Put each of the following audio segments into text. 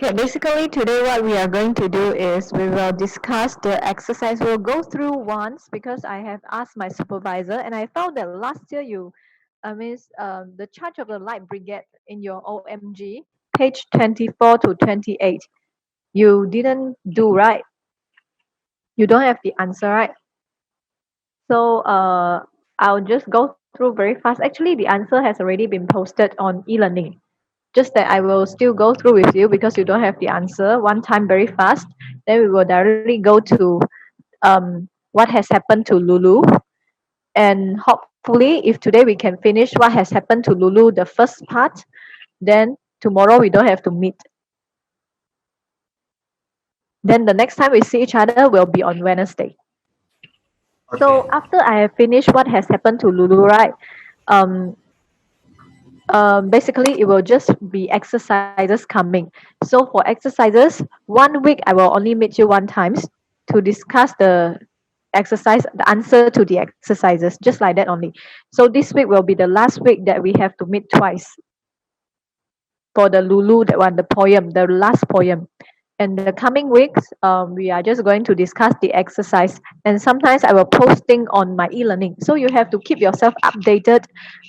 Okay, basically today what we are going to do is we will discuss the exercise. We'll go through once because I have asked my supervisor and I found that last year the charge of the light brigade in your OMG, page 24 to 28, you didn't do right. You don't have the answer, right? So I'll just go through very fast. Actually, the answer has already been posted on e-learning. Just that I will still go through with you because you don't have the answer one time very fast. Then we will directly go to what has happened to Lulu. And hopefully, if today we can finish what has happened to Lulu, the first part, then tomorrow we don't have to meet. Then the next time we see each other will be on Wednesday. Okay. So after I have finished what has happened to Lulu, right? Basically it will just be exercises coming. So for exercises, 1 week I will only meet you one times to discuss the exercise, the answer to the exercises, just like that only. So this week will be the last week that we have to meet twice for the Lulu, that one, the poem, the last poem. And the coming weeks, we are just going to discuss the exercise. And sometimes I will post things on my e-learning. So you have to keep yourself updated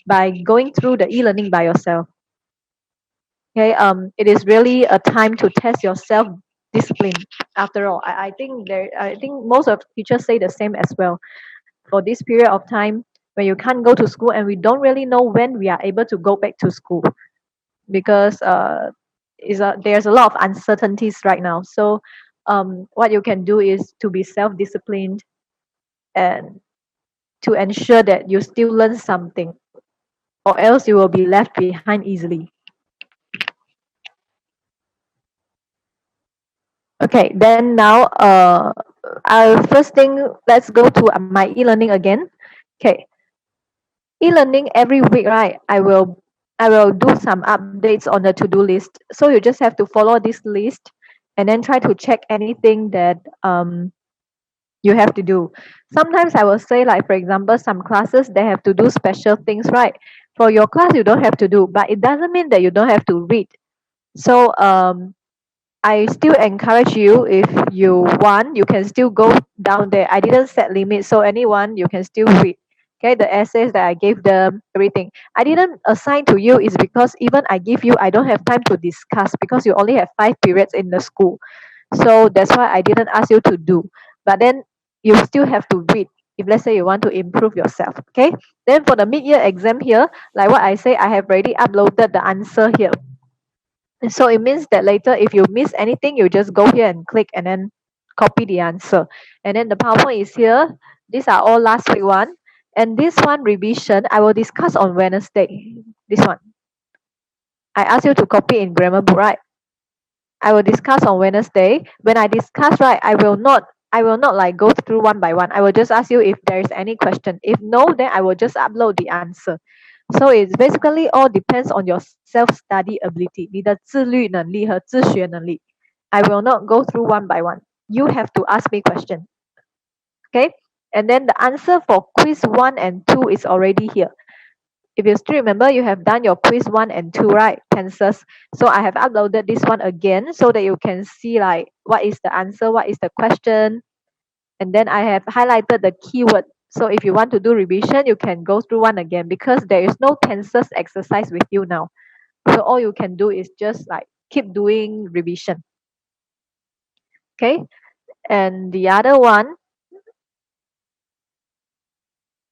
by going through the e-learning by yourself. Okay, it is really a time to test your self discipline. After all, I think most of teachers say the same as well. For this period of time when you can't go to school and we don't really know when we are able to go back to school, because there's a lot of uncertainties right now. So what you can do is to be self-disciplined and to ensure that you still learn something, or else you will be left behind easily. Okay, then now first thing, let's go to my e-learning again. Okay, e-learning every week, right? I will do some updates on the to-do list. So you just have to follow this list and then try to check anything that you have to do. Sometimes I will say, like for example, some classes they have to do special things, right? For your class you don't have to do, but it doesn't mean that you don't have to read. So I still encourage you, if you want, you can still go down there. I didn't set limits, so anyone you can still read. Okay, the essays that I gave them, everything. I didn't assign to you is because even I give you, I don't have time to discuss because you only have 5 periods in the school. So that's why I didn't ask you to do. But then you still have to read if let's say you want to improve yourself. Okay. Then for the mid-year exam here, like what I say, I have already uploaded the answer here. So it means that later if you miss anything, you just go here and click and then copy the answer. And then the PowerPoint is here. These are all last week one. And this one revision, I will discuss on Wednesday. This one. I asked you to copy in grammar book, right? I will discuss on Wednesday. When I discuss, right, I will not like go through one by one. I will just ask you if there is any question. If no, then I will just upload the answer. So it's basically all depends on your self-study ability, 你的自律能力和自学能力. I will not go through one by one. You have to ask me question. Okay? And then the answer for quiz 1 and 2 is already here. If you still remember, you have done your quiz 1 and 2, right? Tenses. So I have uploaded this one again so that you can see like what is the answer, what is the question. And then I have highlighted the keyword. So if you want to do revision, you can go through one again because there is no tenses exercise with you now. So all you can do is just like keep doing revision. Okay. And the other one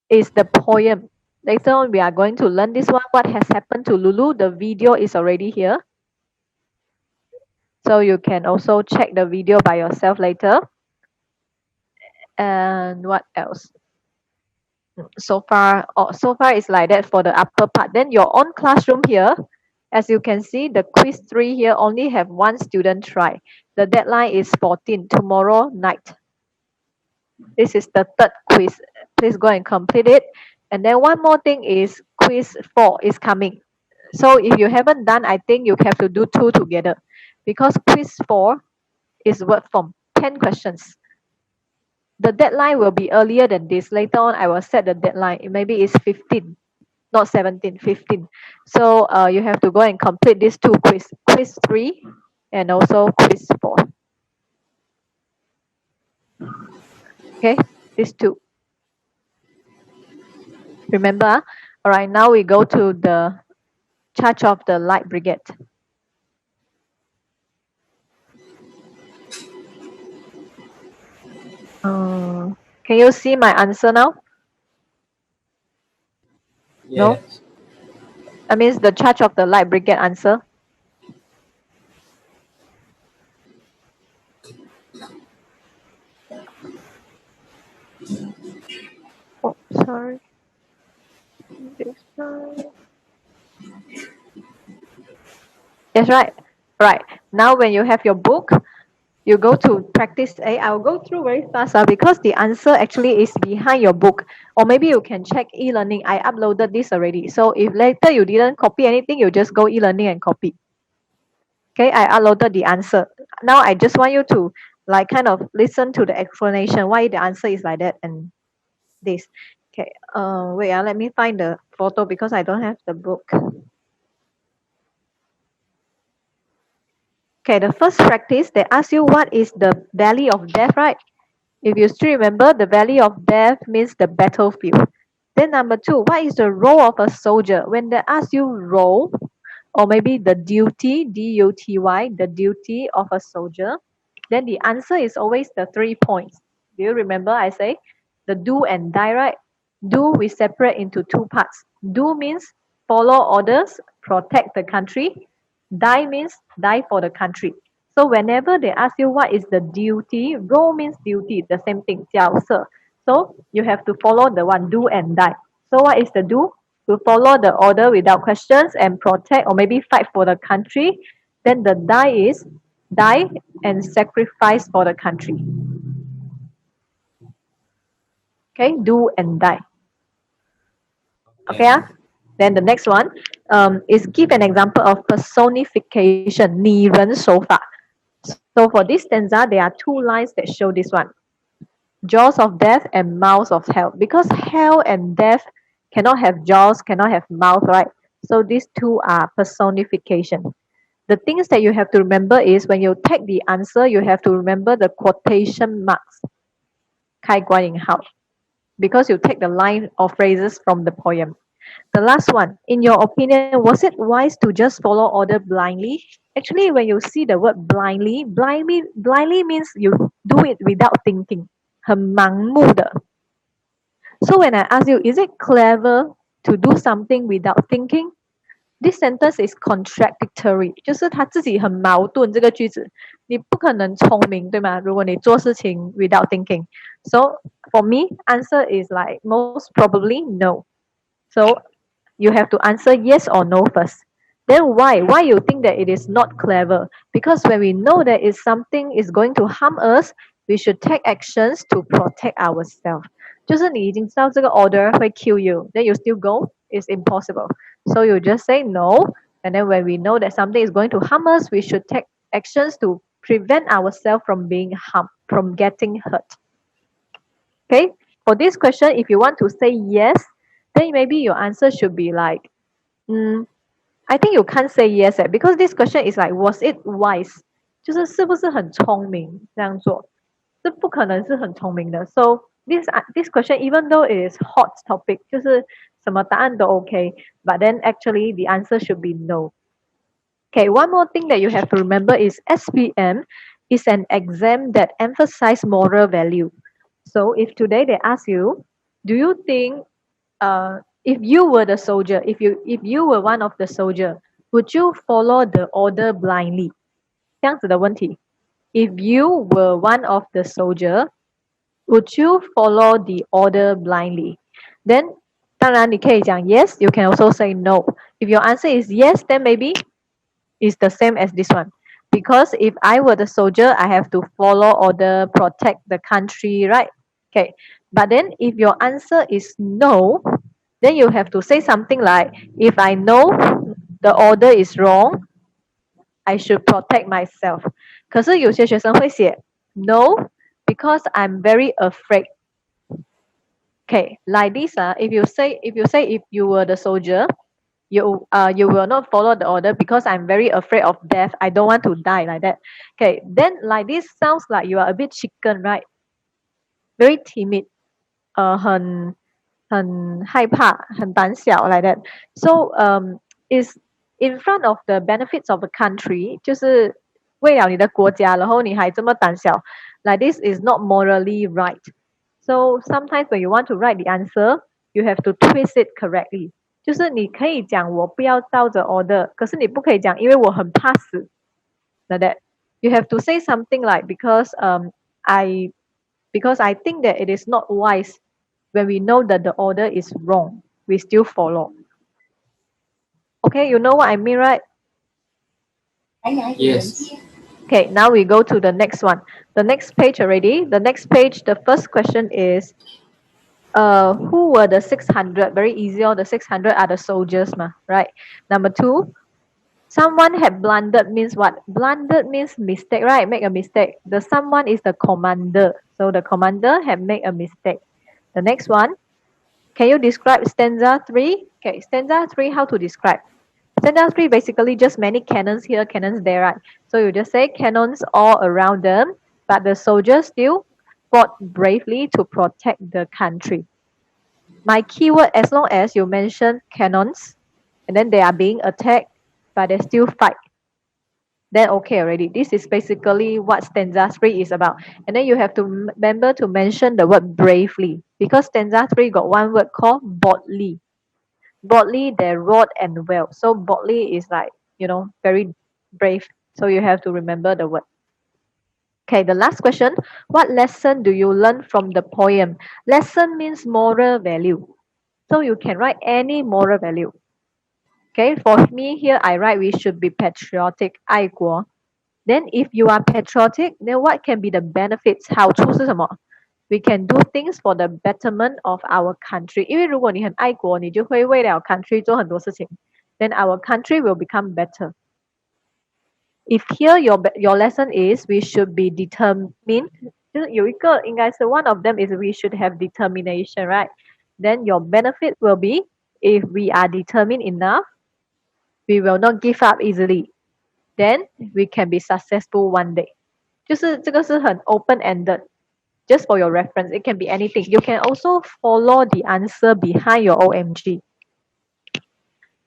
is the poem. Later on, we are going to learn this one. What has happened to Lulu? The video is already here. So you can also check the video by yourself later. And what else? So far it's like that for the upper part. Then your own classroom here, as you can see, the quiz 3 here only have 1 student try. The deadline is 14, tomorrow night. This is the 3rd quiz. Please go and complete it. And then one more thing is quiz 4 is coming. So if you haven't done, I think you have to do 2 together because quiz 4 is word form, 10 questions. the deadline will be earlier than this. Later on, I will set the deadline. Maybe it's 15, not 17, 15. So you have to go and complete these two quiz 3 and also quiz 4. Okay, these two. Remember? All right, now we go to the charge of the light brigade. Can you see my answer now? Yes. No? That means the charge of the light brigade answer. Oh, sorry. This one. Yes, right. Right. Now when you have your book, you go to practice A. I'll go through very fast because the answer actually is behind your book. Or maybe you can check e-learning. I uploaded this already. So if later you didn't copy anything, you just go e-learning and copy. Okay, I uploaded the answer. Now I just want you to like kind of listen to the explanation why the answer is like that and this. Okay, wait, let me find the photo because I don't have the book. Okay, the first practice, they ask you what is the valley of death, right? If you still remember, the valley of death means the battlefield. Then number 2, what is the role of a soldier? When they ask you role, or maybe the duty, D-U-T-Y, the duty of a soldier, then the answer is always the 3 points. Do you remember I say? The do and die, right? Do we separate into 2 parts. Do means follow orders, protect the country. Die means die for the country. So whenever they ask you what is the duty, role means duty, the same thing, 角色. So you have to follow the one, do and die. So what is the do? To follow the order without questions and protect or maybe fight for the country. Then the die is die and sacrifice for the country. Okay, do and die. Okay, then the next one is give an example of personification, 拟人手法. So for this stanza, there are 2 lines that show this one. Jaws of death and mouths of hell. Because hell and death cannot have jaws, cannot have mouth, right? So these 2 are personification. The things that you have to remember is when you take the answer, you have to remember the quotation marks. 开关引号. Because you take the line or phrases from the poem. The last one, in your opinion, was it wise to just follow order blindly? Actually, when you see the word blindly means you do it without thinking. 很盲目的. So when I ask you, is it clever to do something without thinking? This sentence is contradictory. 就是它自己很矛盾这个句子。你不可能聪明，对吗？如果你做事情 without thinking. So for me, answer is like most probably no. So you have to answer yes or no first. Then why? Why you think that it is not clever? Because when we know that it's something is going to harm us, we should take actions to protect ourselves. 就是你已经知道这个 order 会 kill you, then you still go, it's impossible. So you just say no, and then when we know that something is going to harm us, we should take actions to prevent ourselves from being harmed, from getting hurt. Okay, for this question, if you want to say yes, then maybe your answer should be like, I think you can't say yes because this question is like, was it wise? 就是是不是很聪明这样做？这不可能是很聪明的。So this question, even though it is hot topic, 就是什么答案都 okay, but then actually the answer should be no. Okay, one more thing that you have to remember is SPM is an exam that emphasizes moral value. So if today they ask you, do you think if you were the soldier, if you were one of the soldier, would you follow the order blindly? 这样子的问题。If you were one of the soldier, would you follow the order blindly? Then 当然你可以讲 yes, you can also say no. If your answer is yes, then maybe it's the same as this one. Because if I were the soldier, I have to follow order, protect the country, right? Okay. But then if your answer is no, then you have to say something like, if I know the order is wrong, I should protect myself. 可是有些学生会写 no, because I'm very afraid. Okay, like this, if you say if you were the soldier, you will not follow the order because I'm very afraid of death. I don't want to die, like that. Okay, then like this sounds like you are a bit chicken, right? Very timid, 很害怕，很胆小 like that. So is in front of the benefits of the country，就是为了你的国家，然后你还这么胆小，like this is not morally right. So sometimes when you want to write the answer, you have to twist it correctly. 就是你可以讲我不要照着 order，可是你不可以讲因为我很怕死 like that. You have to say something like because I think that it is not wise when we know that the order is wrong, we still follow. Okay, you know what I mean, right? Yes. Okay, now we go to the next one. The next page already. The next page, the first question is, who were the 600? Very easy, all the 600 are the soldiers, right? Number 2, someone had blundered means what? Blundered means mistake, right? Make a mistake. The someone is the commander. So the commander had made a mistake. The next one, can you describe stanza 3? Okay, stanza 3, how to describe? Stanza 3 basically just many cannons here, cannons there, right? So you just say cannons all around them, but the soldiers still fought bravely to protect the country. My keyword, as long as you mention cannons, and then they are being attacked, but they still fight, then okay already. This is basically what stanza 3 is about. And then you have to remember to mention the word bravely, because stanza 3 got one word called boldly. Boldly they wrought and well. So boldly is like, very brave. So you have to remember the word. Okay, the last question. What lesson do you learn from the poem? Lesson means moral value. So you can write any moral value. Okay, for me here I write we should be patriotic, 爱国. Then if you are patriotic, then what can be the benefits? 好处是什么? We can do things for the betterment of our country. 因为如果你很爱国，你就会为了 country 做很多事情。Then our country will become better. If here your lesson is we should be determined, 就是有一个应该是 one of them is we should have determination, right? Then your benefit will be if we are determined enough, we will not give up easily. Then we can be successful one day. 就是这个是很 open-ended. Just for your reference, it can be anything. You can also follow the answer behind your OMG.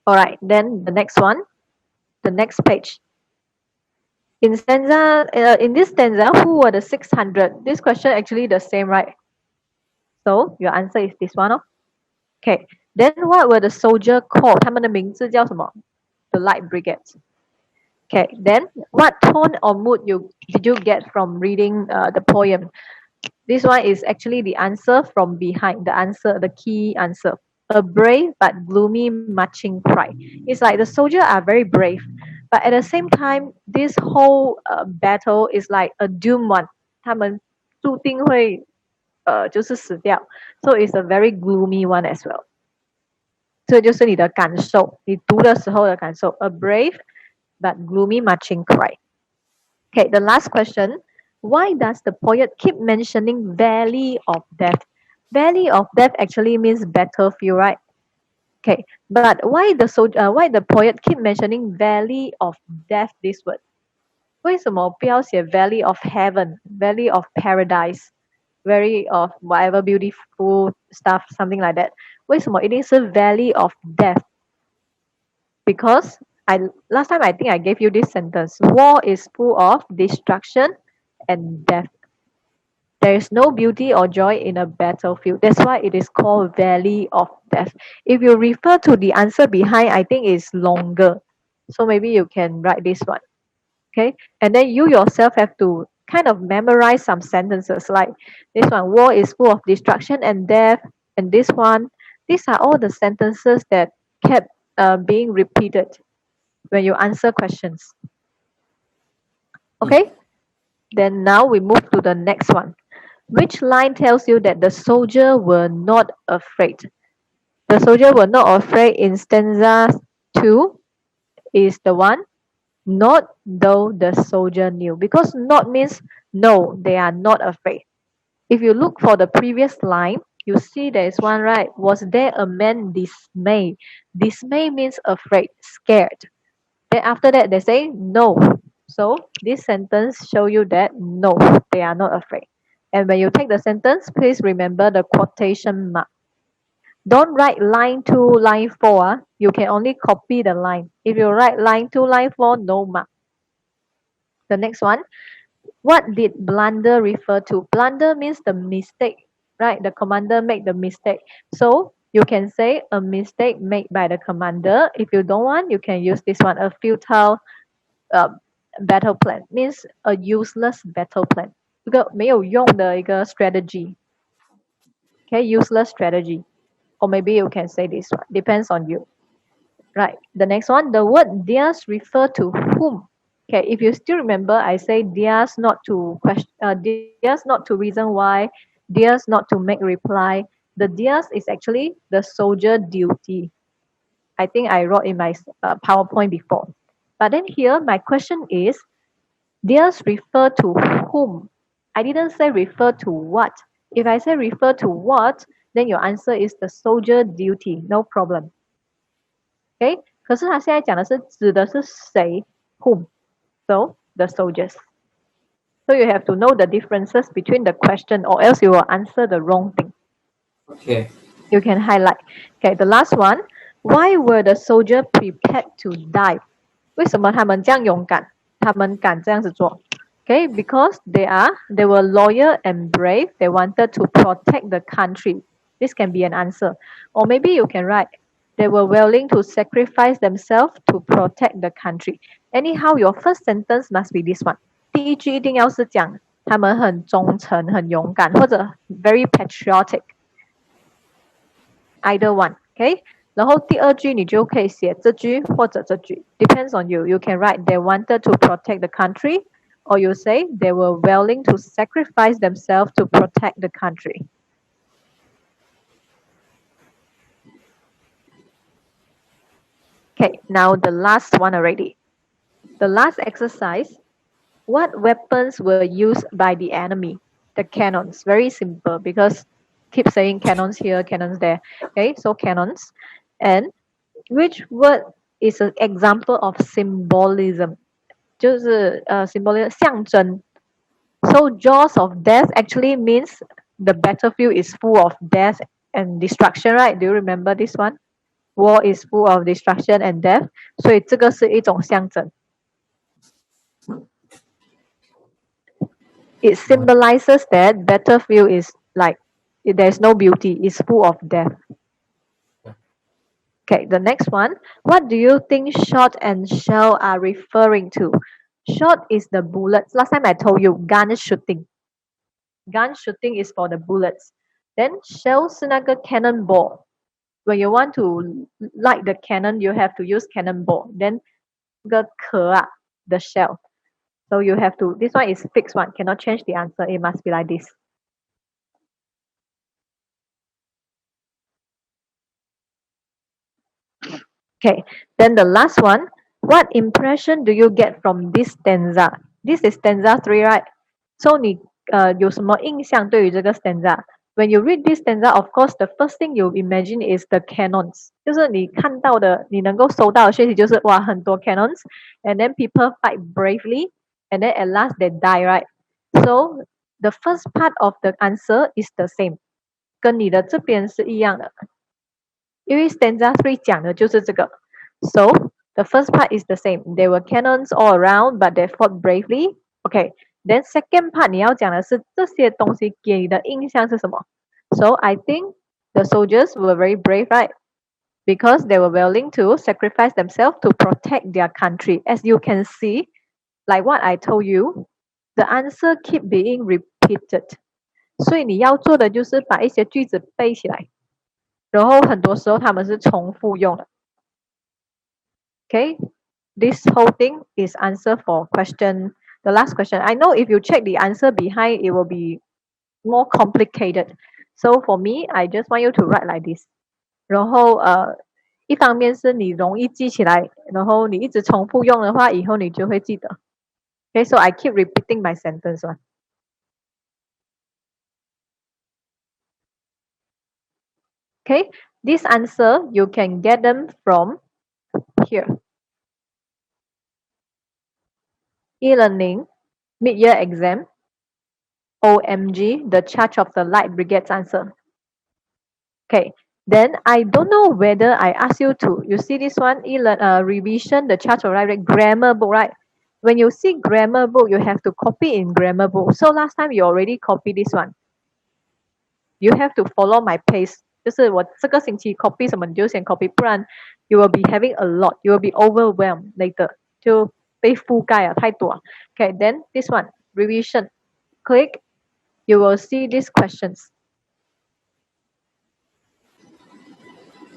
Alright, then the next one, the next page. In this stanza, who were the 600? This question actually the same, right? So your answer is this one. Okay, then what were the soldier called? 他们的名字叫什么? The Light Brigade. Okay, then what tone or mood did you get from reading the poem? This one is actually the answer from behind, the key answer. A brave but gloomy marching cry. It's like the soldiers are very brave, but at the same time, this whole battle is like a doomed one. 他们注定会就是死掉. So it's a very gloomy one as well. 这就是你的感受，你读的时候的感受. A brave but gloomy marching cry. Okay, the last question. Why does the poet keep mentioning Valley of Death? Valley of Death actually means battlefield, right? Okay, but why the poet keep mentioning Valley of Death this word? 为什么不要写 Valley of Heaven, Valley of Paradise, Valley of whatever beautiful stuff, something like that? 为什么一定是 Valley of Death? Because last time I think I gave you this sentence. War is full of destruction and death. There is no beauty or joy in a battlefield. That's why it is called Valley of Death. If you refer to the answer behind, I think it's longer. So maybe you can write this one. Okay? And then you yourself have to kind of memorize some sentences like this one, war is full of destruction and death. And this one, these are all the sentences that kept being repeated when you answer questions. Okay? Then now we move to the next one. Which line tells you that the soldier were not afraid? The soldier were not afraid in stanza 2 is the one. Not though the soldier knew. Because not means no, they are not afraid. if you look for the previous line, you see there is one, right? Was there a man dismayed? Dismay means afraid, scared. Then after that, they say no. So this sentence show you that no, they are not afraid. And when you take the sentence, please remember the quotation mark. Don't write line 2, line 4. You can only copy the line. If you write line 2, line 4, no mark. The next one, what did blunder refer to? Blunder means the mistake, right? The commander made the mistake. So you can say a mistake made by the commander. If you don't want, you can use this one, a futile battle plan. Means a useless battle plan. 一个没有用的一个 strategy. Okay, useless strategy. Or maybe you can say this one. Depends on you. Right. The next one, the word theirs refer to whom? Okay, if you still remember, I say theirs not to question, theirs not to reason why, theirs not to make reply. The theirs is actually the soldier duty. I think I wrote in my PowerPoint before. But then here, my question is, theirs refer to whom? I didn't say refer to what. If I say refer to what, then your answer is the soldier duty. No problem. Okay? 可是他现在讲的是指的是谁 whom? So the soldiers. So you have to know the differences between the question or else you will answer the wrong thing. Okay. You can highlight. Okay, the last one. Why were the soldiers prepared to die? 为什么他们这样勇敢？他们敢这样子做？ Okay, because they were loyal and brave. They wanted to protect the country. This can be an answer. Or maybe you can write, they were willing to sacrifice themselves to protect the country. Anyhow, your first sentence must be this one. 第一句一定要是讲他们很忠诚、很勇敢，或者 very patriotic. Either one, okay? 然后第二句你就可以写这句或者这句 depends on you. You can write they wanted to protect the country, or you say they were willing to sacrifice themselves to protect the country. Okay, now the last one already. The last exercise. What weapons were used by the enemy? The cannons. Very simple because keep saying cannons here, cannons there. Okay, so cannons. And which word is an example of symbolism? 就是symbolism 象征. So jaws of death actually means the battlefield is full of death and destruction, right? Do you remember this one? War is full of destruction and death. 所以这个是一种象征. It symbolizes that battlefield is like there's no beauty, it's full of death. Okay, the next one. What do you think shot and shell are referring to? Shot is the bullets. Last time I told you gun shooting. Gun shooting is for the bullets. Then shell 是那个 cannonball. When you want to light the cannon, you have to use cannonball. Then 那个壳the shell. So you have to, this one is fixed one, cannot change the answer. It must be like this. Okay, then the last one. What impression do you get from this stanza? This is stanza 3, right? So 你有什么印象对于这个 stanza? When you read this stanza, of course, the first thing you imagine is the cannons. 就是你看到的，你能够收到的讯息就是哇，很多 cannons, and then people fight bravely, and then at last they die, right? So the first part of the answer is the same. 跟你的这边是一样的。因为 stanza 3讲的就是这个。So the first part is the same. There were cannons all around, but they fought bravely. Okay. Then second part 你要讲的是这些东西给你的印象是什么？ So I think the soldiers were very brave, right? Because they were willing to sacrifice themselves to protect their country. As you can see, like what I told you, the answer keep being repeated. 所以你要做的就是把一些句子背起来，然后很多时候他们是重复用的。Okay, this whole thing is answer for question. The last question. I know if you check the answer behind, it will be more complicated. So for me, I just want you to write like this. 然后一方面是你容易记起来，然后你一直重复用的话，以后你就会记得。Okay, so I keep repeating my sentence one. Okay, this answer you can get them from here. E-learning, mid-year exam, OMG, the Charge of the Light Brigade's answer. Okay, then I don't know whether I ask you to, you see this one, revision, the Charge of the Light grammar book, right? When you see grammar book, you have to copy in grammar book. So last time you already copied this one. You have to follow my pace. 就是我这个星期 copy 什么你就先 copy， 不然 you will be having a lot, you will be overwhelmed later， 就被覆盖了太多。Okay, then this one revision. Click, you will see these questions.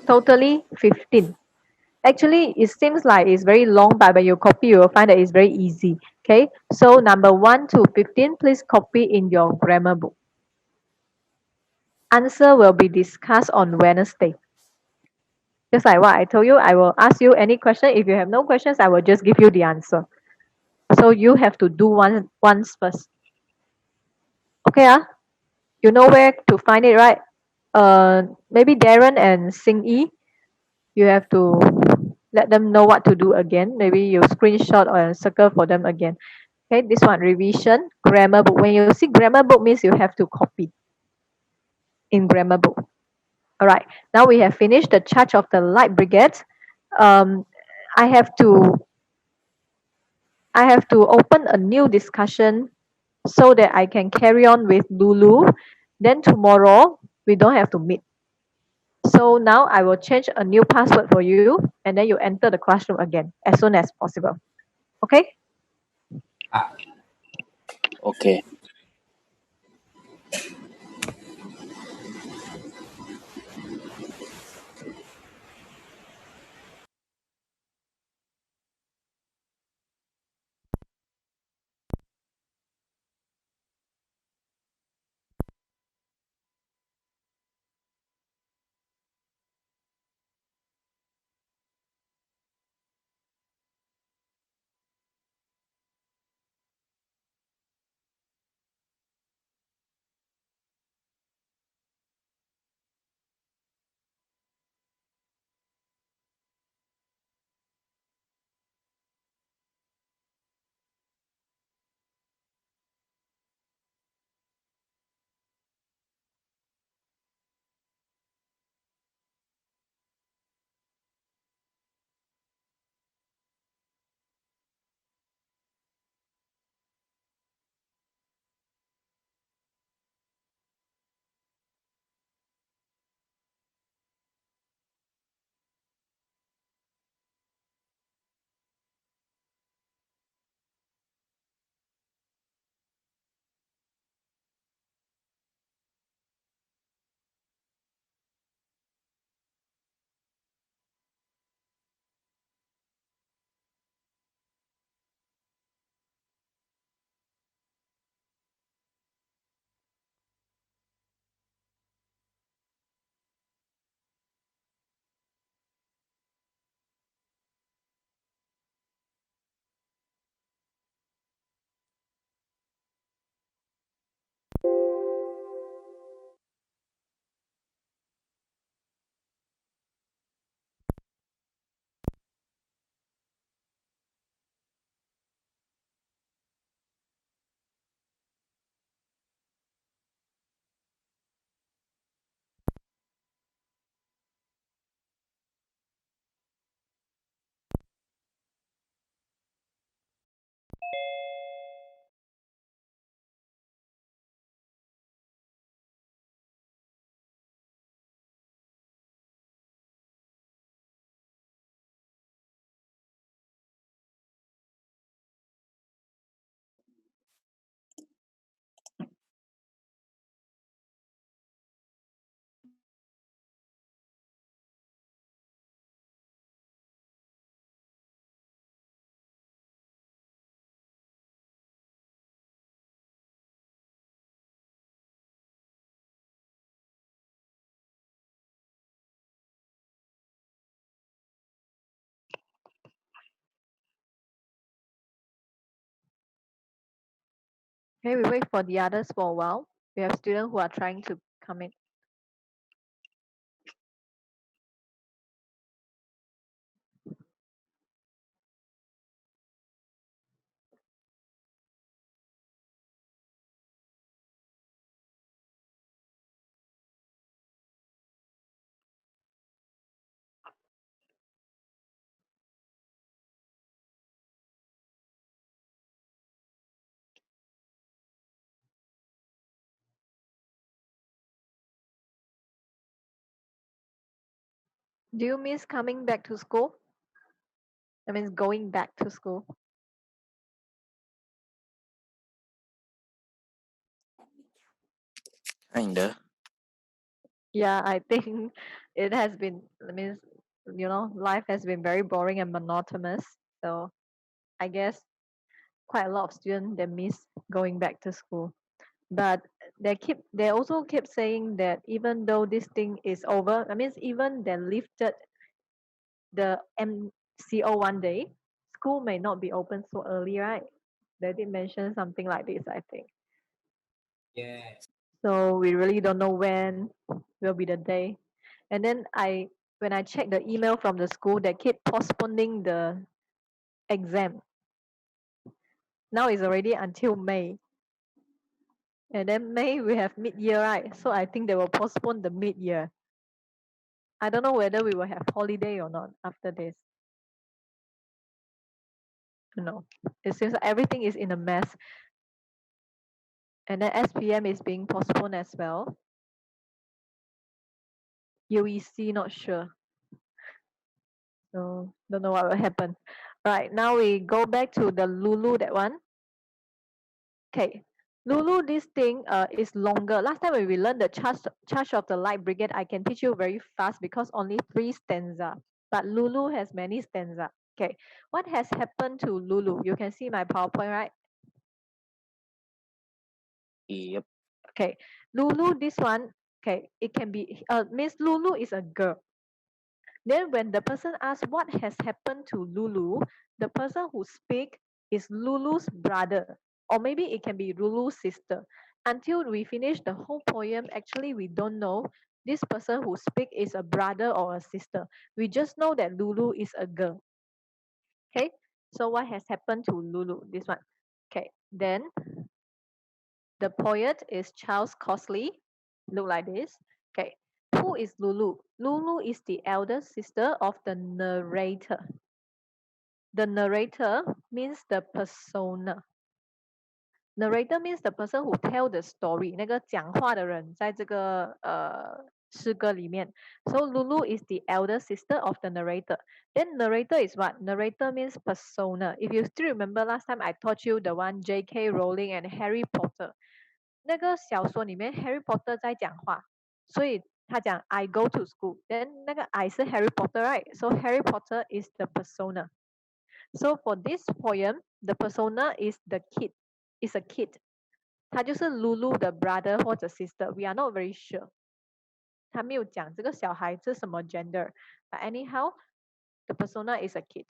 Totally 15. Actually, it seems like it's very long, but when you copy, you will find that it's very easy. Okay, so number 1 to 15, please copy in your grammar book. Answer will be discussed on Wednesday. Just like what I told you, I will ask you any question. If you have no questions, I will just give you the answer. So you have to do once first. Okay, you know where to find it, right? Maybe Darren and Sing Yi, you have to let them know what to do again. Maybe you screenshot or circle for them again. Okay, this one, revision, grammar book. When you see grammar book means you have to copy in grammar book. All right, now we have finished the Charge of the Light Brigade. I have to open a new discussion so that I can carry on with Lulu. Then tomorrow we don't have to meet. So now I will change a new password for you, and then you enter the classroom again as soon as possible. Okay? Okay. Okay, we wait for the others for a while. We have students who are trying to come in. Do you miss coming back to school? That means going back to school. Kinda. Yeah, I think it has been, that means, life has been very boring and monotonous. So I guess quite a lot of students they miss going back to school. But they also keep saying that even though this thing is over, that means even they lifted the MCO one day, school may not be open so early, right? They did mention something like this, I think. So we really don't know when will be the day. And then when I check the email from the school, they keep postponing the exam. Now it's already until May. And then May we have mid-year, right? So I think they will postpone the mid-year. I don't know whether we will have holiday or not after this. No. It seems like everything is in a mess. And then SPM is being postponed as well. UEC not sure. So don't know what will happen. Right, now we go back to the Lulu, that one. Okay. Lulu, this thing is longer. Last time when we learned the charge of the light brigade, I can teach you very fast because only 3 stanza. But Lulu has many stanza. Okay. What has happened to Lulu? You can see my PowerPoint, right? Yep. Okay. Lulu, this one, okay, it can be, Miss Lulu is a girl. Then when the person asks what has happened to Lulu, the person who speak is Lulu's brother, or maybe it can be Lulu's sister. Until we finish the whole poem, actually we don't know this person who speak is a brother or a sister. We just know that Lulu is a girl. Okay, so what has happened to Lulu? This one. Okay, then the poet is Charles Cosley. Look like this. Okay. Who is Lulu? Lulu is the elder sister of the narrator. The narrator means the persona. Narrator means the person who tell the story. 那个讲话的人在这个诗歌里面。So Lulu is the elder sister of the narrator. Then narrator is what? Narrator means persona. If you still remember last time I taught you the one J.K. Rowling and Harry Potter. 那个小说里面 Harry Potter 在讲话，所以他讲 I go to school. Then 那个 I 是 Harry Potter, right? So Harry Potter is the persona. So for this poem, the persona is the kid. Is a kid. 他就是 Lulu 的 brother 或者 sister. We are not very sure. 他没有讲这个小孩是什么 gender. But anyhow, the persona is a kid.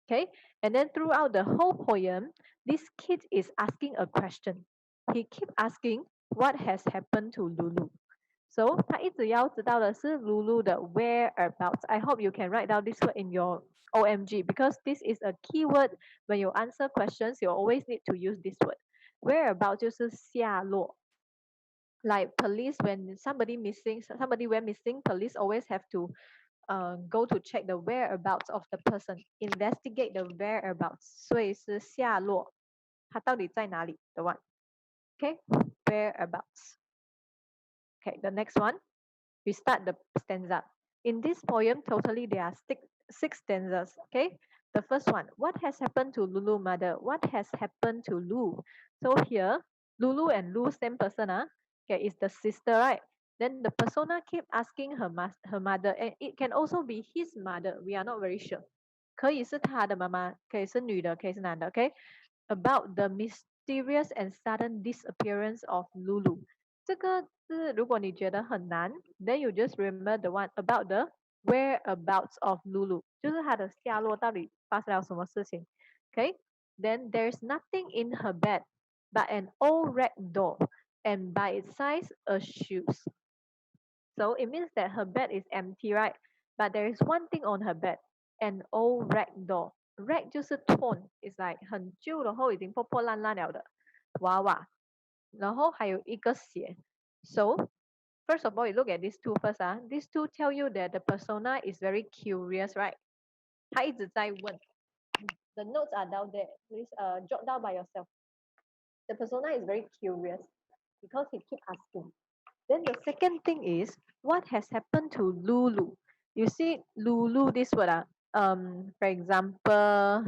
Okay? And then throughout the whole poem, this kid is asking a question. He keep asking what has happened to Lulu. So 他一直要知道的是 Lulu 的 whereabouts. I hope you can write down this word in your OMG because this is a key word. When you answer questions, you always need to use this word. Whereabouts 就是下落。Like police, when somebody went missing, police always have to go to check the whereabouts of the person, investigate the whereabouts. 所以是下落，他到底在哪里 the one. Okay, whereabouts. Okay, the next one, we start the stanza. In this poem, totally there are 6 stanzas. Okay, the first one, what has happened to Lulu mother? What has happened to Lu? So here, Lulu and Lu same person, okay, is the sister, right? Then the persona keep asking her mother, and it can also be his mother. We are not very sure. 可以是他的妈妈，可以是女的，可以是男的。Okay, about the mysterious and sudden disappearance of Lulu. 这个是如果你觉得很难 then you just remember the one about the whereabouts of Lulu. 就是她的下落到底发生了什么事情。Okay, then there's nothing in her bed but an old rag doll and by its size a shoes. So it means that her bed is empty, right? But there is one thing on her bed, an old rag doll. Rag 就是 torn, it's like 很旧然后已经破破烂烂了的娃娃。然后还有一个鞋。So first of all, you look at these two first. These two tell you that the persona is very curious, right? 他一直在问。The notes are down there. Please jot down by yourself. The persona is very curious because he keep asking. Then the second thing is what has happened to Lulu. You see Lulu this word for example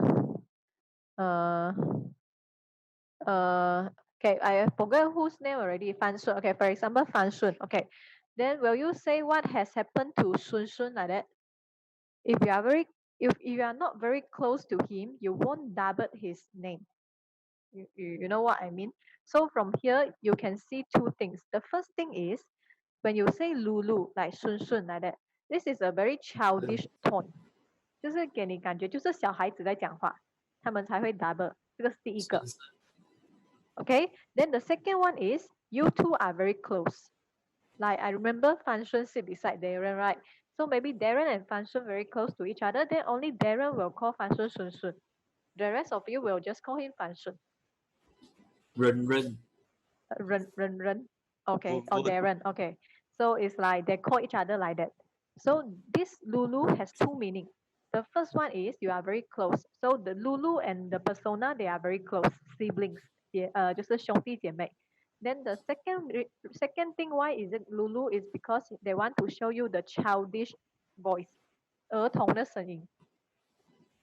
uh okay, I forgot whose name already. Fan Shun. Okay, for example, Fan Shun. Okay, then will you say what has happened to Shun Shun like that? If you are very, if you are not very close to him, you won't double his name. You know what I mean? So from here, you can see two things. The first thing is when you say Lulu like Shun Shun like that, this is a very childish tone，就是给你感觉就是小孩子在讲话，他们才会 double，这个是第一个。Okay, then the second one is you two are very close. Like I remember Fan Shun sit beside Darren, right? So maybe Darren and Fan Shun very close to each other. Then only Darren will call Fan Shun Shun Shun. The rest of you will just call him Fan Shun. Ren. Ren. Okay, or Darren. Okay, so it's like they call each other like that. So this Lulu has two meanings. The first one is you are very close. So the Lulu and the persona they are very close siblings. 就是兄弟姐妹。Then the second thing why is it Lulu is because they want to show you the childish voice，儿童的声音。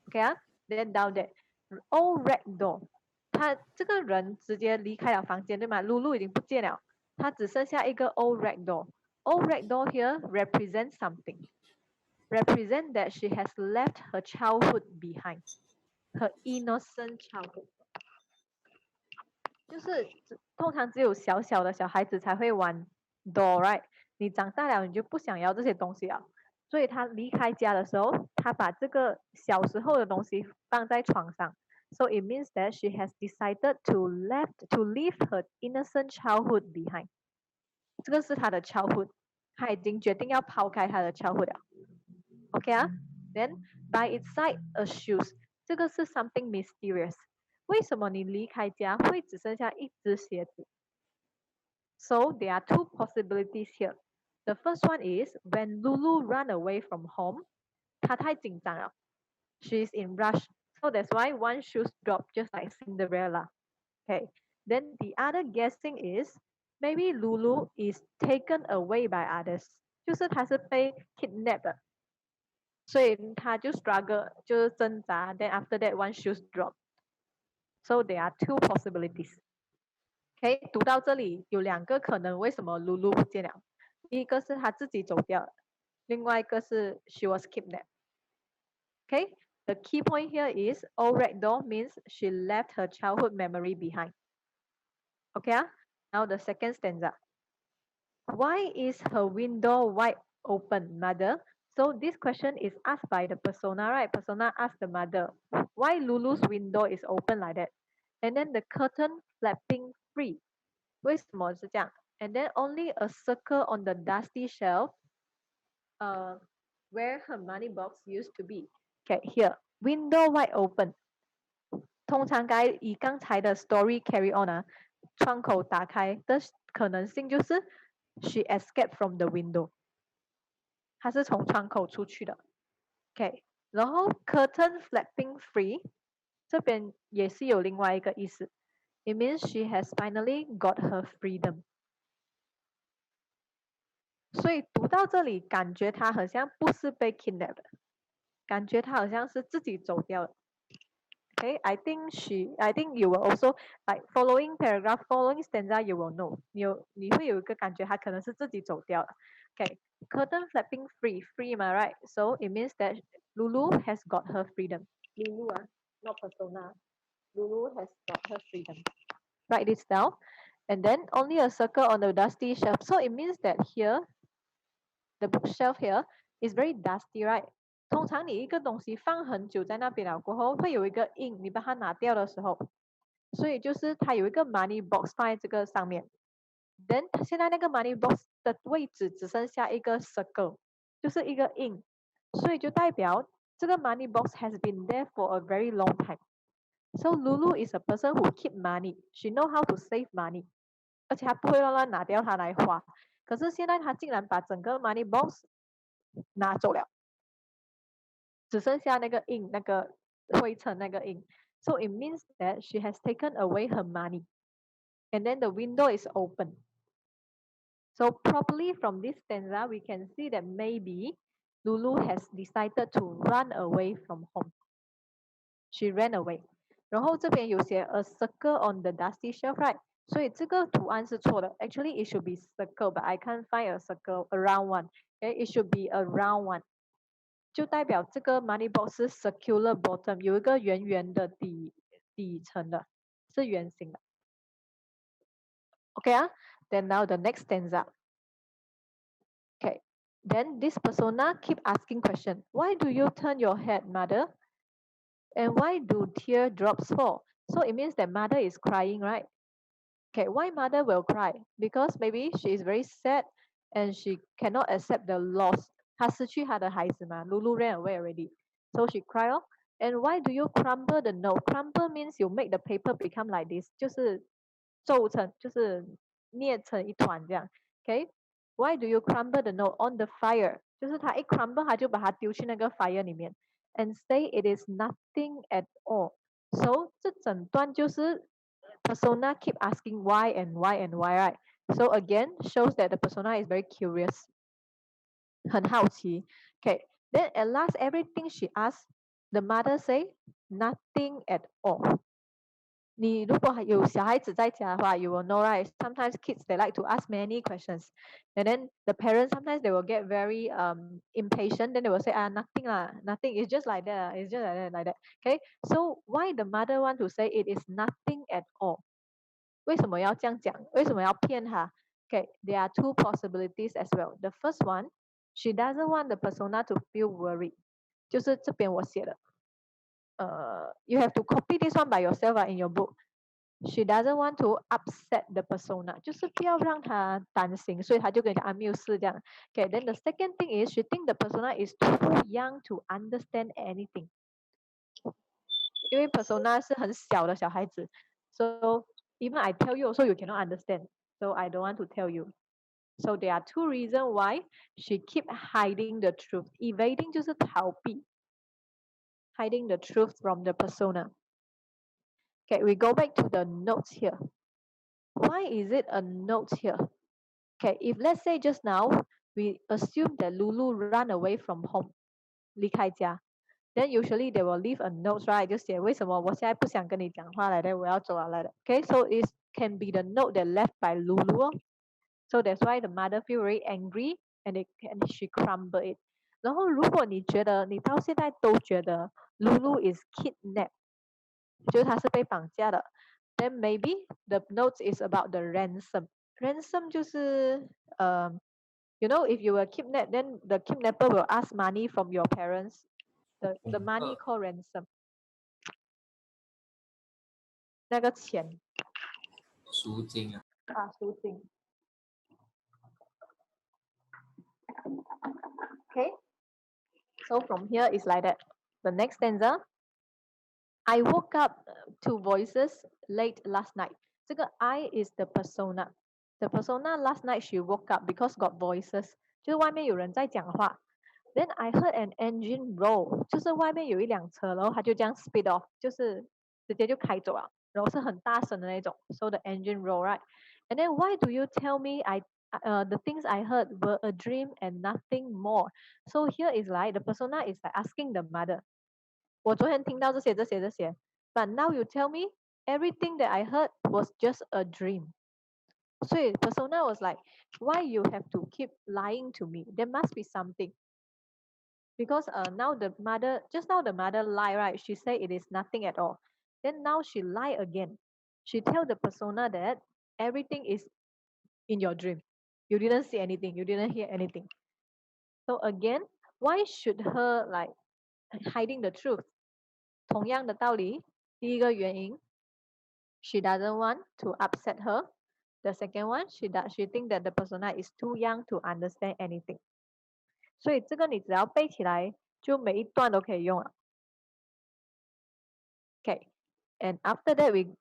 OK 啊 ，Then down there, old red door， 他这个人直接离开了房间，对吗？Lulu 已经不见了，他只剩下一个 old red door。Old red door here represents something. Represent that she has left her childhood behind, her innocent childhood. 就是通常只有小小的小孩子才会玩 doll, right？你长大了你就不想要这些东西了，所以他离开家的时候，他把这个小时候的东西放在床上。So it means that she has decided to leave her innocent childhood behind. 这个是她的 childhood，她已经决定要抛开她的 childhood 了。OK 啊 ，Then by its side a shoes， 这个是 something mysterious。为什么你离开家会只剩下一只鞋子？So there are two possibilities here. The first one is when Lulu ran away from home, 她太紧张了 she's in rush. So that's why one shoe dropped just like Cinderella. Okay. Then the other guessing is maybe Lulu is taken away by others. 就是她是被 kidnapped 的，所以她就 struggle 就是挣扎。Then after that one shoe dropped. So there are two possibilities. OK， 读到这里有两个可能，为什么 Lulu 不见了？第一个是她自己走掉了，另外一个是 she was kidnapped. Okay, the key point here is old red door means she left her childhood memory behind. Okay, now the second stanza. Why is her window wide open, mother? So this question is asked by the persona, right? Persona asked the mother, why Lulu's window is open like that? And then the curtain flapping free. 为什么是这样？ And then only a circle on the dusty shelf where her money box used to be. Okay, here, window wide open. 通常以刚才的 story carry on 啊，窗口打开的可能性就是 she escaped from the window， 她是从窗口出去的。OK， 然后 curtain flapping free 这边也是有另外一个意思 ，it means she has finally got her freedom。所以读到这里，感觉她好像不是被 kidnapped 的，感觉她好像是自己走掉了。Okay, I think you will also like following paragraph, following stanza, you will know. 你会有一个感觉，他可能是自己走掉了。Okay, curtain flapping free 嘛 right? So it means that Lulu has got her freedom. Lulu not persona. Lulu has got her freedom. Write this down. And then only a circle on the dusty shelf. So it means that here, the bookshelf here is very dusty, right? 通常你一个东西放很久在那边了过后，会有一个印，你把它拿掉的时候，所以就是它有一个 money box 放在这个上面。Then 现在那个 money box 的位置只剩下一个 circle， 就是一个印，所以就代表这个 money box has been there for a very long time. So Lulu is a person who keep money. She know how to save money， 而且她不会乱乱拿掉它来花。可是现在她竟然把整个 money box 拿走了。只剩下那个印，那个灰尘那个印。So it means that she has taken away her money. And then the window is open. So probably from this stanza, we can see that maybe Lulu has decided to run away from home. She ran away. 然后这边有写 a circle on the dusty shelf, right? 所以这个图案是错的。Actually, it should be circle, but I can't find a circle, a round one. Okay, it should be a round one. 就代表这个 money box 是 circular bottom， 有一个圆圆的底层的，是圆形的。Okay, then now the next stanza. Okay, then this persona keep asking question. Why do you turn your head, mother? And why do teardrops fall? So it means that mother is crying, right? Okay, why mother will cry? Because maybe she is very sad and she cannot accept the loss. 她失去她的孩子嘛 Lulu ran away already. So she cry off. And why do you crumble the note? Crumble means you make the paper become like this. 就是皱成，就是捏成一团这样。Okay? Why do you crumble the note on the fire? 就是她一 crumble 她就把它丢去那个 fire 里面。And say it is nothing at all. So 这整段就是persona keep asking why and why and why, right? So again, shows that the persona is very curious. 很好奇. Okay, then at last everything she asked, the mother say nothing at all. 你如果有小孩子在家的话 you will know, right? Sometimes kids they like to ask many questions, and then the parents sometimes they will get very impatient. Then they will say, nothing lah, nothing. It's just like that. It's just like that. Okay, so why the mother want to say it is nothing at all? 为什么要这样讲？为什么要骗他 Okay, there are two possibilities as well. The first one, she doesn't want the persona to feel worried. 就是这边我写的。You have to copy this one by yourself in your book. She doesn't want to upset the persona. 就是不要让他担心，所以他就跟你讲没有事这样。Okay, then the second thing is she think the persona is too young to understand anything. 因为 persona 是很小的小孩子 so even I tell you also you cannot understand. So I don't want to tell you. So there are two reasons why she keep hiding the truth. Evading 就是逃避 hiding the truth from the persona. Okay, we go back to the notes here. Why is it a note here? Okay, if let's say just now we assume that Lulu ran away from home, 离开家 then usually they will leave a note, right? 就写为什么我现在不想跟你讲话来的，我要走了来的。Okay, so it can be the note that left by Lulu. So that's why the mother feel very angry and she crumble it. 然后如果你觉得你到现在都觉得 Lulu is kidnapped, 就是她是被绑架的 then maybe the note is about the ransom. Ransom 就是you know, if you were kidnapped, then the kidnapper will ask money from your parents. The money called ransom. 那个钱赎金啊。赎金 Okay, so from here is like that. The next stanza. I woke up to voices late last night. 这个 I is the persona. The persona last night she woke up because got voices. 就是外面有人在讲话。Then I heard an engine roll. 就是外面有一辆车，然后它就这样 speed off， 就是直接就开走了，然后是很大声的那种。So the engine roll, right? And then why do you tell me the things I heard were a dream and nothing more? So here is like the persona is like asking the mother. 我昨天听到这些，but now you tell me everything that I heard was just a dream. 所以 persona was like, why you have to keep lying to me? There must be something. Because now the mother, just now the mother lie, right? She said it is nothing at all. Then now she lie again. She tell the persona that everything is in your dream. You didn't see anything. You didn't hear anything. So again, why should her like hiding the truth? 同样的道理，第一个原因 she doesn't want to upset her. The second one, she think that the persona is too young to understand anything. 所以这个你只要背起来，就每一段都可以用了。Okay, and after that we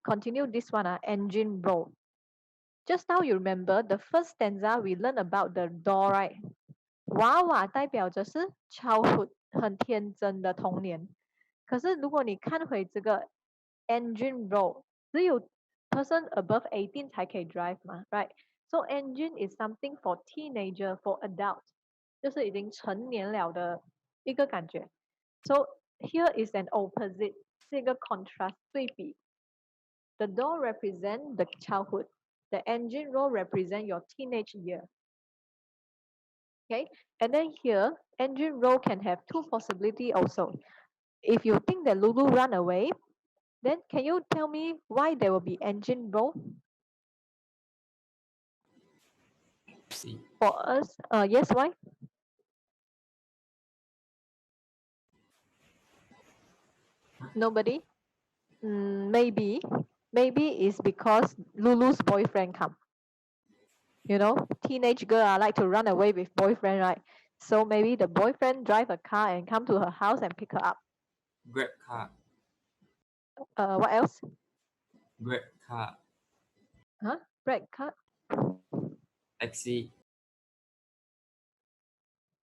continue this one, engine roll. Just now you remember the first stanza we learned about the doll, right? 娃娃代表着是 childhood 很天真的童年。可是如果你看回这个 engine roll, 只有 person above 18才可以 drive 嘛 right? So engine is something for teenager, for adult. 就是已经成年了的一个感觉。So here is an opposite，是一个 contrast 对比。The doll represent the childhood. The engine roll represent your teenage year. Okay, and then here, engine roll can have two possibility also. If you think that Lulu run away, then can you tell me why there will be engine roll? C. For us, yes, why? Nobody? Maybe. Maybe it's because Lulu's boyfriend come. You know, teenage girl like to run away with boyfriend, right? So maybe the boyfriend drive a car and come to her house and pick her up. Grab car. What else? Grab car. Huh? Red car? Taxi.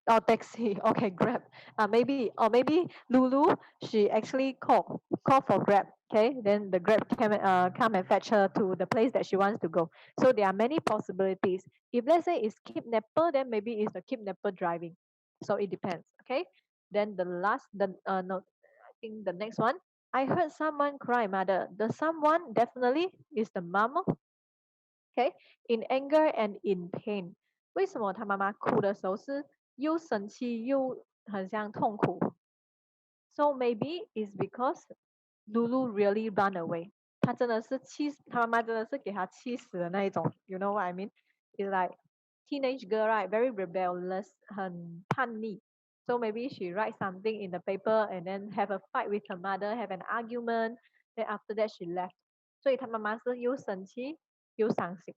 Oh, taxi. Okay, Grab. Maybe or maybe Lulu she actually call for Grab. Okay, then the Grab come and fetch her to the place that she wants to go. So there are many possibilities. If let's say it's kidnapper, then maybe it's the kidnapper driving. So it depends. Okay. Then the last the no, I think the next one. I heard someone cry, mother. The someone definitely is the mom. Okay, in anger and in pain. 为什么他妈妈哭的时候是又生气又很像痛苦？So maybe it's because Lulu really run away. 她真的是气，她妈妈真的是给她气死的那一种。You know what I mean? It's like teenage girl, right? Very rebellious, 很叛逆. So maybe she write something in the paper and then have a fight with her mother, have an argument. Then after that she left. 所以她妈妈是又生气又伤心。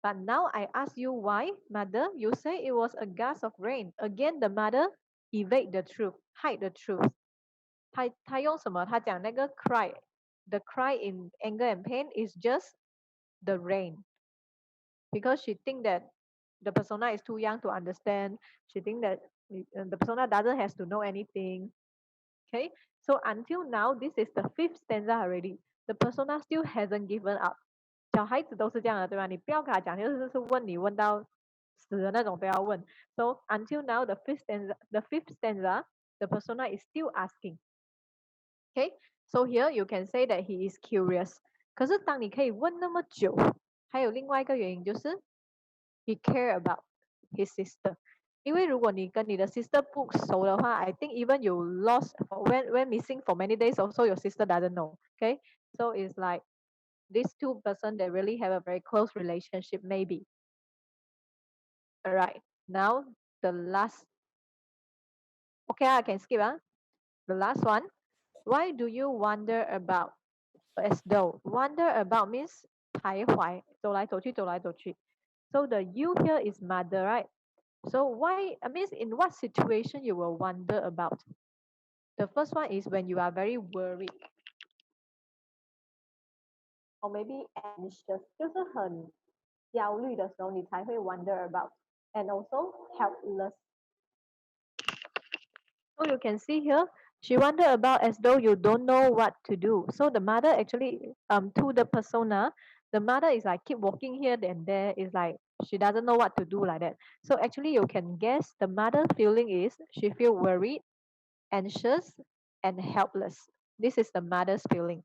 But now I ask you why, mother? You say it was a gust of rain. Again, the mother evade the truth, hide the truth. 他用什么？他讲那个 cry, the cry in anger and pain is just the rain, because she think that the persona is too young to understand. She think that the persona doesn't have to know anything. Okay, so until now, this is the fifth stanza already. The persona still hasn't given up. 小孩子都是这样的，对吧？你不要跟他讲，就是问你问到死的那种都要问。So until now, the fifth stanza, the persona is still asking. Okay, so here you can say that he is curious. 可是当你可以问那么久，还有另外一个原因就是 he care about his sister. 因为如果你跟你的 sister 不熟的话 I think even you lost when missing for many days also your sister doesn't know. Okay, so it's like these two person they really have a very close relationship maybe. All right, now the last. Okay, I can skip. The last one. Why do you wonder about? As though wonder about means 徘徊，走来走去，走来走去。So the you here is mother, right? So why? I mean, in what situation you will wonder about? The first one is when you are very worried, or maybe anxious，就是很焦虑的时候，你才会 wonder about, and also helpless. So you can see here, she wonder about as though you don't know what to do. So the mother actually, to the persona, the mother is like keep walking here and there. Is like she doesn't know what to do like that. So actually, you can guess the mother feeling is she feel worried, anxious, and helpless. This is the mother's feeling.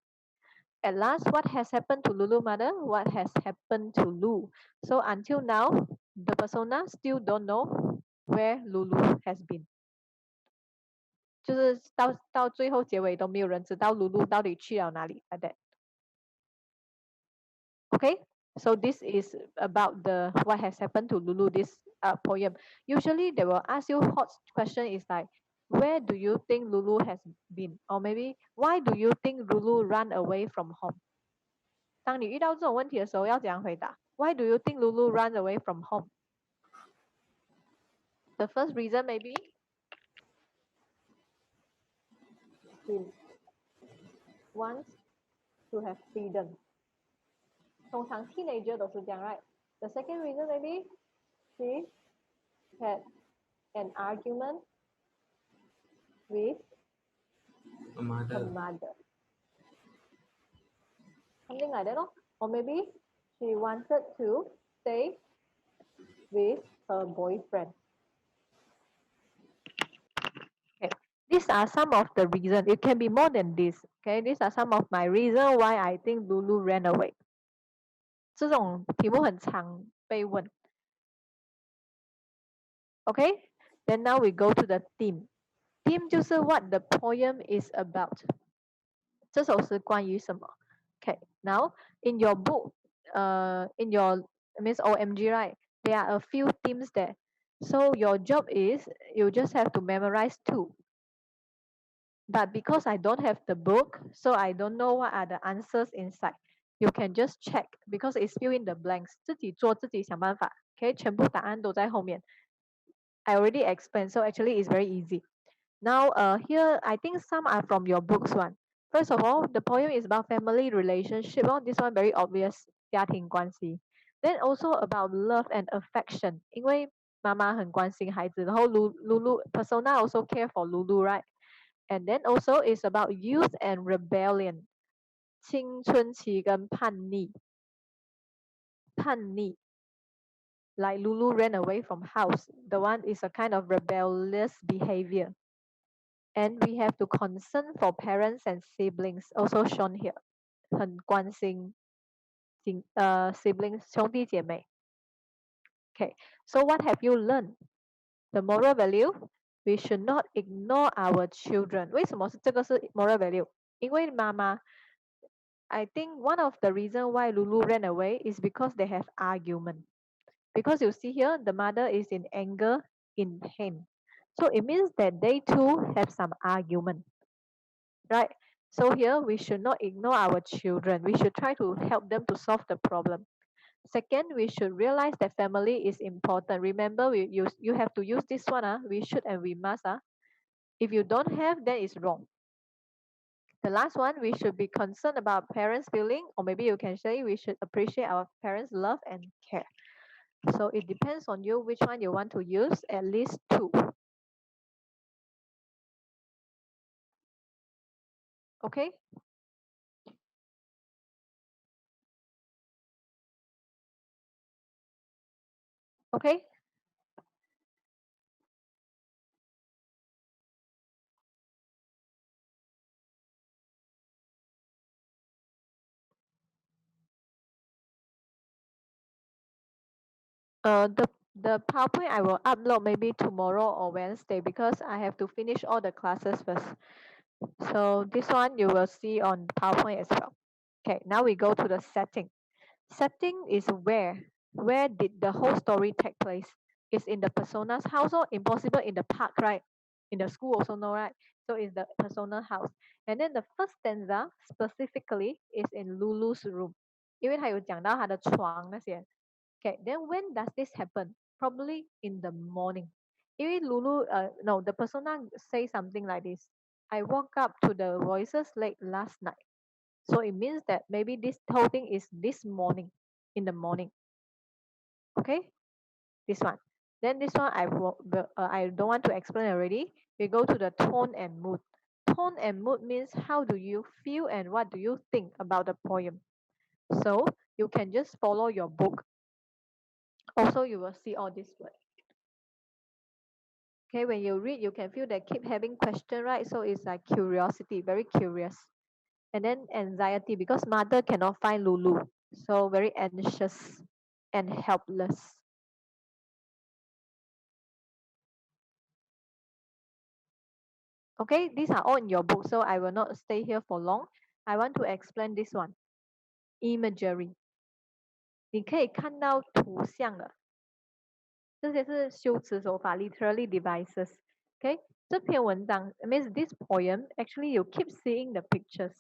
At last, what has happened to Lulu mother? What has happened to Lu? So until now, the persona still don't know where Lulu has been. 就是到最后结尾都没有人知道露露到底去了哪里 like that. Okay, so this is about the what has happened to Lulu, this poem. Usually they will ask you hot question is like, where do you think Lulu has been? Or maybe why do you think Lulu run away from home? 当你遇到这种问题的时候要怎样回答？ Why do you think Lulu runs away from home? The first reason maybe she wants to have freedom. 通常 teenager 都是这样 right? The second reason maybe she had an argument with A her mother. mother. Something like that, no? Or maybe she wanted to stay with her boyfriend. these are some of the reasons. It can be more than this. Okay, these are some of my reasons why I think Lulu ran away. 这种题目很常被问。Okay, then now we go to the theme. Theme 就是 what the poem is about. 这首诗关于什么 Okay, now in your book, in your Miss OMG, right? There are a few themes there. So your job is you just have to memorize 2. But because I don't have the book, so I don't know what are the answers inside. You can just check because it's fill in the blanks. 自己做自己想办法 Okay, 全部答案都在后面 I already explained, so actually it's very easy. Now, here I think some are from your books one. First of all, the poem is about family relationship. Oh, this one very obvious, 家庭关系. Then also about love and affection. 因为妈妈很关心孩子，然后 Lulu persona also care for Lulu, right? And then also it's about youth and rebellion. 青春期跟叛逆。叛逆。Like Lulu ran away from house. The one is a kind of rebellious behavior. And we have to concern for parents and siblings, also shown here. 很关心siblings 兄弟姐妹 Okay, so what have you learned? The moral value, we should not ignore our children. 为什么是这个是 moral value? 因为妈妈 I think one of the reason why Lulu ran away is because they have argument. Because you see here, the mother is in anger, in pain. So it means that they too have some argument, right? So here we should not ignore our children. We should try to help them to solve the problem. Second, we should realize that family is important. Remember, you have to use this one. We should and we must. If you don't have, then it's wrong. The last one, we should be concerned about parents' feeling, or maybe you can say we should appreciate our parents' love and care. So it depends on you which one you want to use, at least 2. Okay? Okay? The PowerPoint I will upload maybe tomorrow or Wednesday because I have to finish all the classes first. So this one you will see on PowerPoint as well. Okay, now we go to the setting. Setting is where did the whole story take place? It's in the persona's house or impossible in the park, right? In the school also no, right? So it's the persona house. And then the first stanza specifically is in Lulu's room. 因为他有讲到他的床那些 Okay, then when does this happen? Probably in the morning. 因为 Lulu, no, the persona say something like this. I woke up to the voices late last night. So it means that maybe this whole thing is this morning, in the morning. Okay, this one. Then this one I don't want to explain already. We go to the tone and mood. Tone and mood means how do you feel and what do you think about the poem. So you can just follow your book. Also, you will see all this word. Okay, when you read, you can feel that keep having question, right? So it's like curiosity, very curious. And then anxiety because mother cannot find Lulu. So very anxious and helpless. Okay, these are all in your book, so I will not stay here for long. I want to explain this one. Imagery. 你可以看到图像了，这些是修辞手法 literally devices. Okay, 这篇文章 means this poem actually you keep seeing the pictures.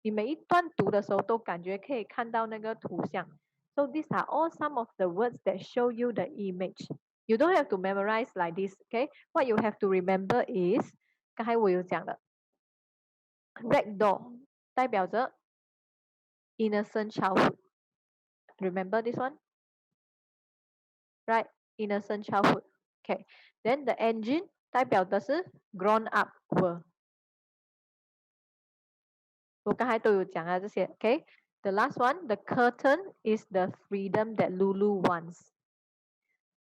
你每一段读的时候都感觉可以看到那个图像。So these are all some of the words that show you the image. You don't have to memorize like this, okay? What you have to remember is 刚才我有讲的 ragdoll 代表着 innocent childhood. Remember this one? Right? Innocent childhood. Okay. Then the engine 代表的是 grown up world. 我刚才都有讲啊这些 okay? The last one, the curtain is the freedom that Lulu wants.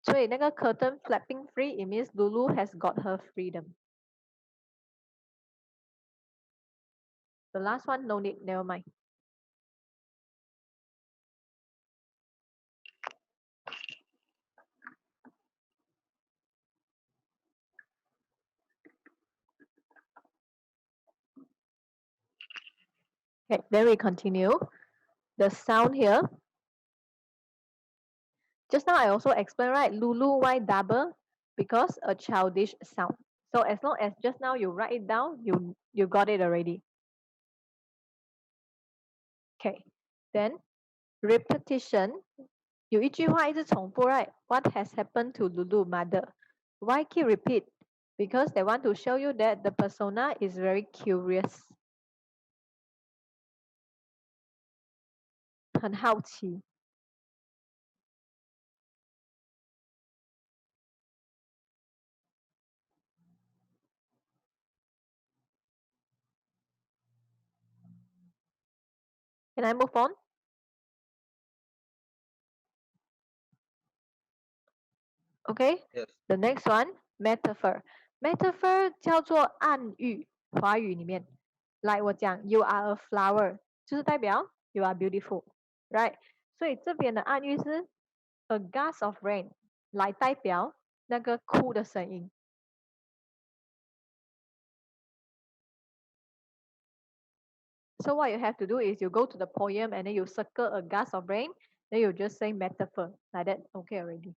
所以那个 curtain flapping free, it means Lulu has got her freedom. The last one, no need, never mind. Okay, then we continue. The sound here. Just now I also explained, right? Lulu, why double? Because a childish sound. So as long as just now you write it down, you got it already. Okay, then repetition. 有一句话一直重复 right? What has happened to Lulu mother? Why keep repeat? Because they want to show you that the persona is very curious. 很好奇。Can I move on? Okay. Yes. The next one, metaphor. Metaphor 叫做暗喻，华语里面。来，我讲 you are a flower，就是代表 you are beautiful，right？所以这边的暗喻是 a gust of rain，来代表那个哭的声音。So what you have to do is you go to the poem and then you circle a gust of rain, then you just say metaphor like that. Okay already.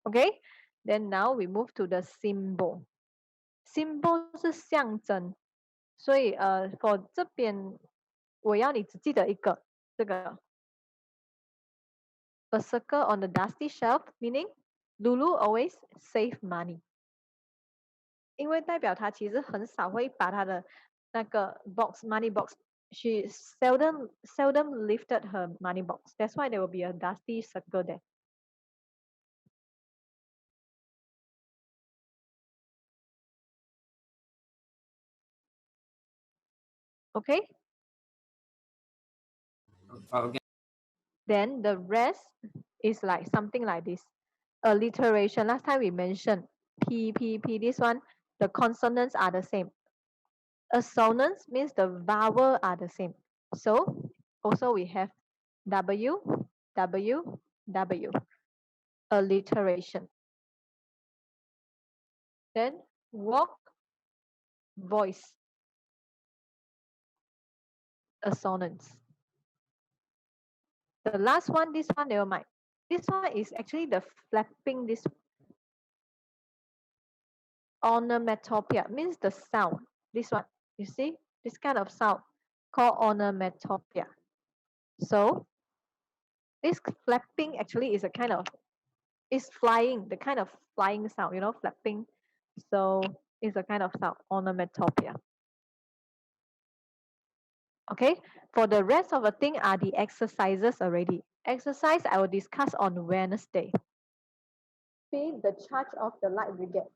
Okay, then now we move to the symbol. Symbol 是象征，所以for 这边我要你只记得一个，这个 a circle on the dusty shelf, meaning Lulu always save money. 因为代表他其实很少会把他的那个 money box, she seldom lifted her money box. That's why there will be a dusty circle there. Okay? Okay. Then the rest is like something like this. Alliteration. Last time we mentioned P, P, P. This one, the consonants are the same. Assonance means the vowel are the same. So also we have W, W, W. Alliteration. Then walk, voice, assonance. The last one, this one, never mind. This one is actually the flapping, this onomatopoeia, means the sound. This one, you see, this kind of sound called onomatopoeia. So this flapping actually is a kind of, is flying, the kind of flying sound, you know, flapping. So it's a kind of sound, onomatopoeia. Okay, for the rest of the thing are the exercises already. Exercise I will discuss on Wednesday. Be the charge of the light brigade.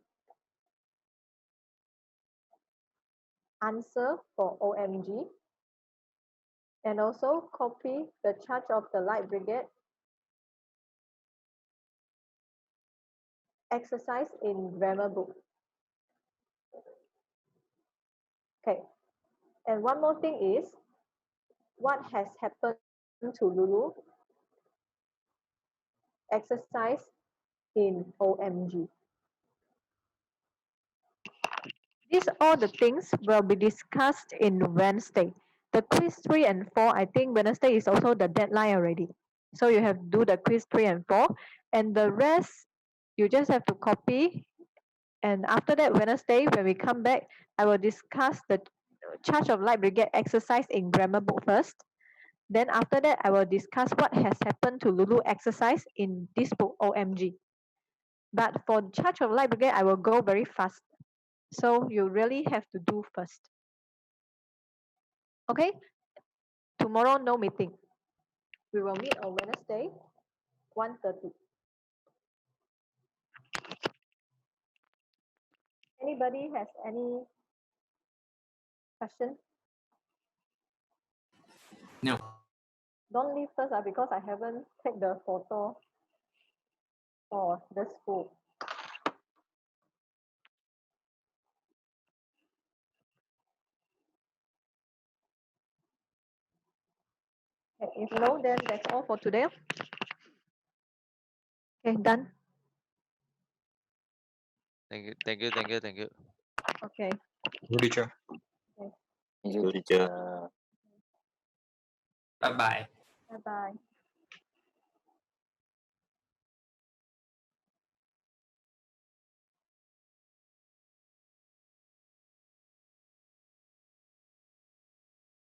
Answer for OMG. And also copy the charge of the light brigade. Exercise in grammar book. Okay. And one more thing is, what has happened to Lulu? Exercise in OMG. These all the things will be discussed in Wednesday. The quiz 3 and 4, I think Wednesday is also the deadline already. So you have to do the quiz 3 and 4. And the rest, you just have to copy. And after that, Wednesday, when we come back, I will discuss the Charge of Light Brigade exercise in grammar book first. Then after that, I will discuss what has happened to Lulu exercise in this book, OMG. But for Charge of Light Brigade, I will go very fast. So you really have to do first. Okay? Tomorrow, no meeting. We will meet on Wednesday, 1:30. Anybody has any question? No. Don't leave first because I haven't taken the photo. for the school. Okay, if no, then that's all for today. Okay, done. Thank you, thank you, thank you, thank you. Okay. Good teacher. Okay. Thank you, teacher. Bye bye. Bye bye.